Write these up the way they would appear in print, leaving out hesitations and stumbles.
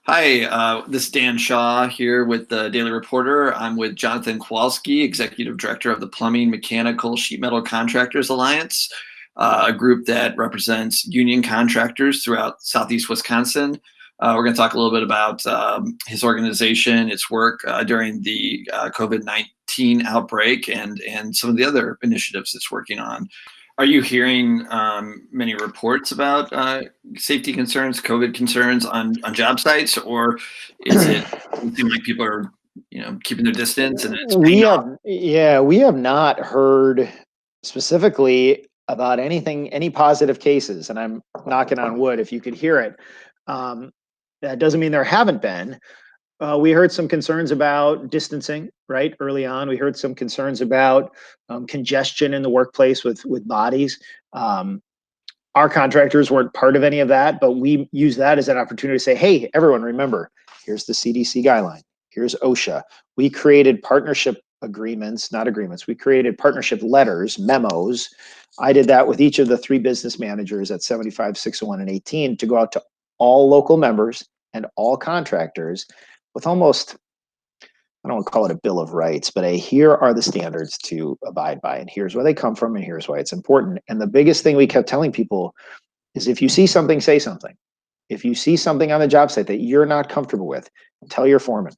Hi, this is Dan Shaw here with the Daily Reporter. I'm with Jonathan Kowalski, Executive Director of the Plumbing, Mechanical, Sheet Metal Contractors Alliance, a group that represents union contractors throughout Southeast Wisconsin. We're going to talk a little bit about his organization, its work during the COVID-19 outbreak, and some of the other initiatives it's working on. Are you hearing many reports about safety concerns, COVID concerns on job sites, or is it seem like people are, keeping their distance and it's paying off? We have not heard specifically about any positive cases, and I'm knocking on wood if you could hear it. That doesn't mean there haven't been. We heard some concerns about distancing, right? Early on, we heard some concerns about congestion in the workplace with bodies. Our contractors weren't part of any of that, but we use that as an opportunity to say, hey, everyone, remember, here's the CDC guideline. Here's OSHA. We created partnership agreements, not agreements. We created partnership letters, memos. I did that with each of the 3 business managers at 75, 601, and 18 to go out to all local members and all contractors with almost, I don't want to call it a bill of rights, but here are the standards to abide by, and here's where they come from, and here's why it's important. And the biggest thing we kept telling people is if you see something, say something. If you see something on the job site that you're not comfortable with, tell your foreman.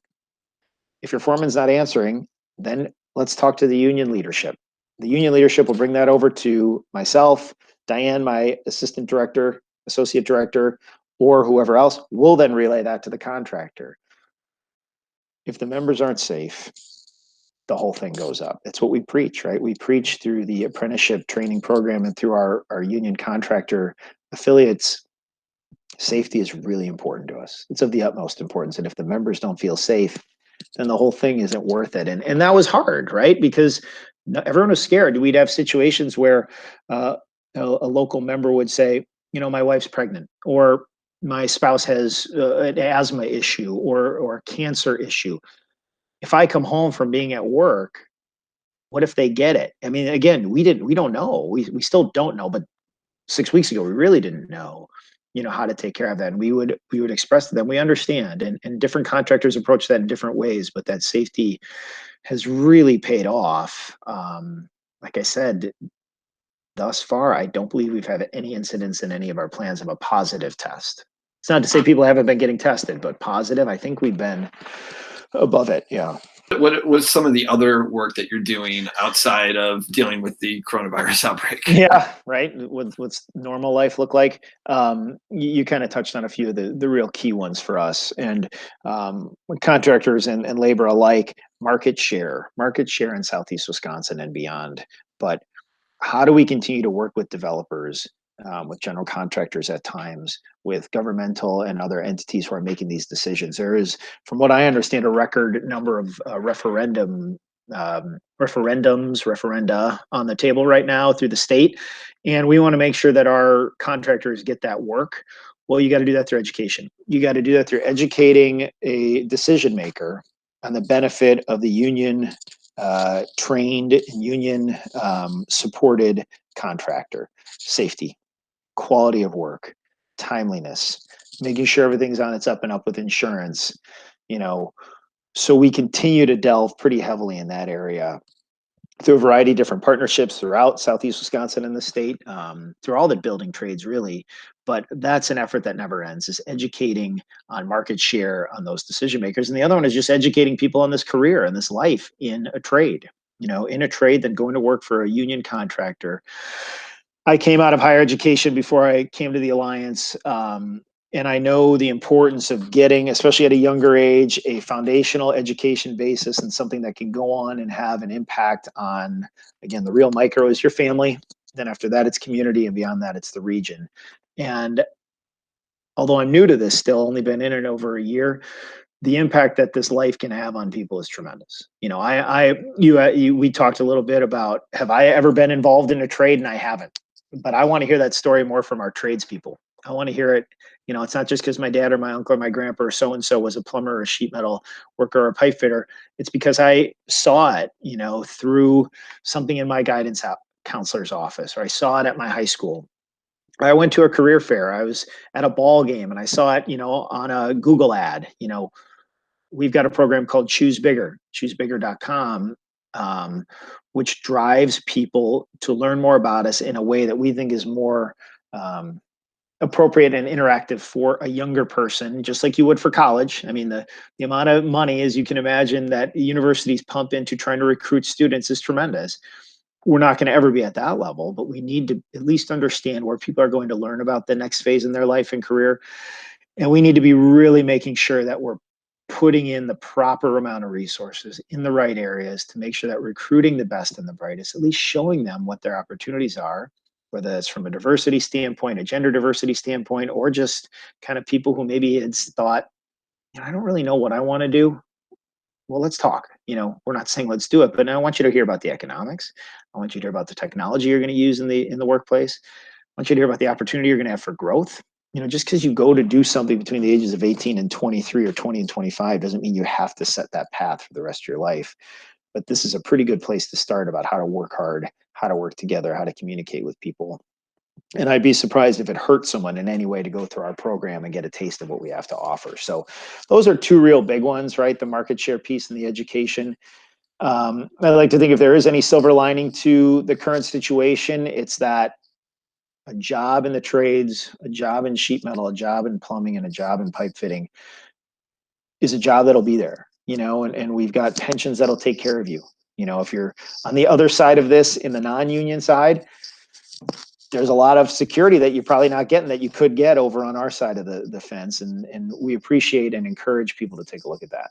If your foreman's not answering, then let's talk to the union leadership. The union leadership will bring that over to myself, Diane, my assistant director, associate director, or whoever else. Will then relay that to the contractor. If the members aren't safe, the whole thing goes up. It's what we preach, right? We preach through the apprenticeship training program and through our union contractor affiliates. Safety is really important to us. It's of the utmost importance. And if the members don't feel safe, then the whole thing isn't worth it. And that was hard, right? Because everyone was scared. We'd have situations where a local member would say, my wife's pregnant, or my spouse has an asthma issue or a cancer issue. If I come home from being at work, what if they get it? I mean, again, we don't know. We still don't know, but 6 weeks ago, we really didn't know, how to take care of that. And we would express to them, we understand. And different contractors approach that in different ways, but that safety has really paid off. Like I said, thus far, I don't believe we've had any incidents in any of our plans of a positive test. It's not to say people haven't been getting tested, but positive, I think we've been above it. Yeah. What was some of the other work that you're doing outside of dealing with the coronavirus outbreak? Yeah, right. What's normal life look like? You kind of touched on a few of the real key ones for us, and contractors and labor alike. Market share in Southeast Wisconsin and beyond. But how do we continue to work with developers, with general contractors at times, with governmental and other entities who are making these decisions? There is, from what I understand, a record number of referenda on the table right now through the state. And we want to make sure that our contractors get that work. Well, you got to do that through education. You got to do that through educating a decision maker on the benefit of the union trained and union supported contractor. Safety, quality of work, timeliness, making sure everything's on its up and up with insurance, so we continue to delve pretty heavily in that area through a variety of different partnerships throughout Southeast Wisconsin and the state, through all the building trades, really. But that's an effort that never ends, is educating on market share on those decision makers. And the other one is just educating people on this career and this life in a trade, in a trade than going to work for a union contractor. I came out of higher education before I came to the Alliance. And I know the importance of getting, especially at a younger age, a foundational education basis and something that can go on and have an impact on, again, the real micro is your family. Then after that, it's community. And beyond that, it's the region. And although I'm new to this, still only been in it over a year, the impact that this life can have on people is tremendous. We talked a little bit about, have I ever been involved in a trade? And I haven't. But I want to hear that story more from our tradespeople. I want to hear it. It's not just because my dad or my uncle or my grandpa or so-and-so was a plumber or a sheet metal worker or a pipe fitter. It's because I saw it, through something in my guidance counselor's office, or I saw it at my high school. I went to a career fair. I was at a ball game and I saw it, on a Google ad. We've got a program called Choose Bigger, choosebigger.com, which drives people to learn more about us in a way that we think is more appropriate and interactive for a younger person, just like you would for college. I mean, the amount of money, as you can imagine, that universities pump into trying to recruit students is tremendous. We're not going to ever be at that level, but we need to at least understand where people are going to learn about the next phase in their life and career. And we need to be really making sure that we're putting in the proper amount of resources in the right areas to make sure that recruiting the best and the brightest, at least showing them what their opportunities are, whether that's from a diversity standpoint, a gender diversity standpoint, or just kind of people who maybe had thought, I don't really know what I want to do. Well, let's talk. We're not saying let's do it, but I want you to hear about the economics. I want you to hear about the technology you're going to use in the workplace. I want you to hear about the opportunity you're going to have for growth. Just because you go to do something between the ages of 18 and 23 or 20 and 25 doesn't mean you have to set that path for the rest of your life. But this is a pretty good place to start about how to work hard, how to work together, how to communicate with people. And I'd be surprised if it hurts someone in any way to go through our program and get a taste of what we have to offer. So those are two real big ones, right? The market share piece and the education. I like to think if there is any silver lining to the current situation, it's that a job in the trades, a job in sheet metal, a job in plumbing, and a job in pipe fitting is a job that'll be there, and we've got pensions that'll take care of you. If you're on the other side of this in the non-union side, there's a lot of security that you're probably not getting that you could get over on our side of the fence. And we appreciate and encourage people to take a look at that.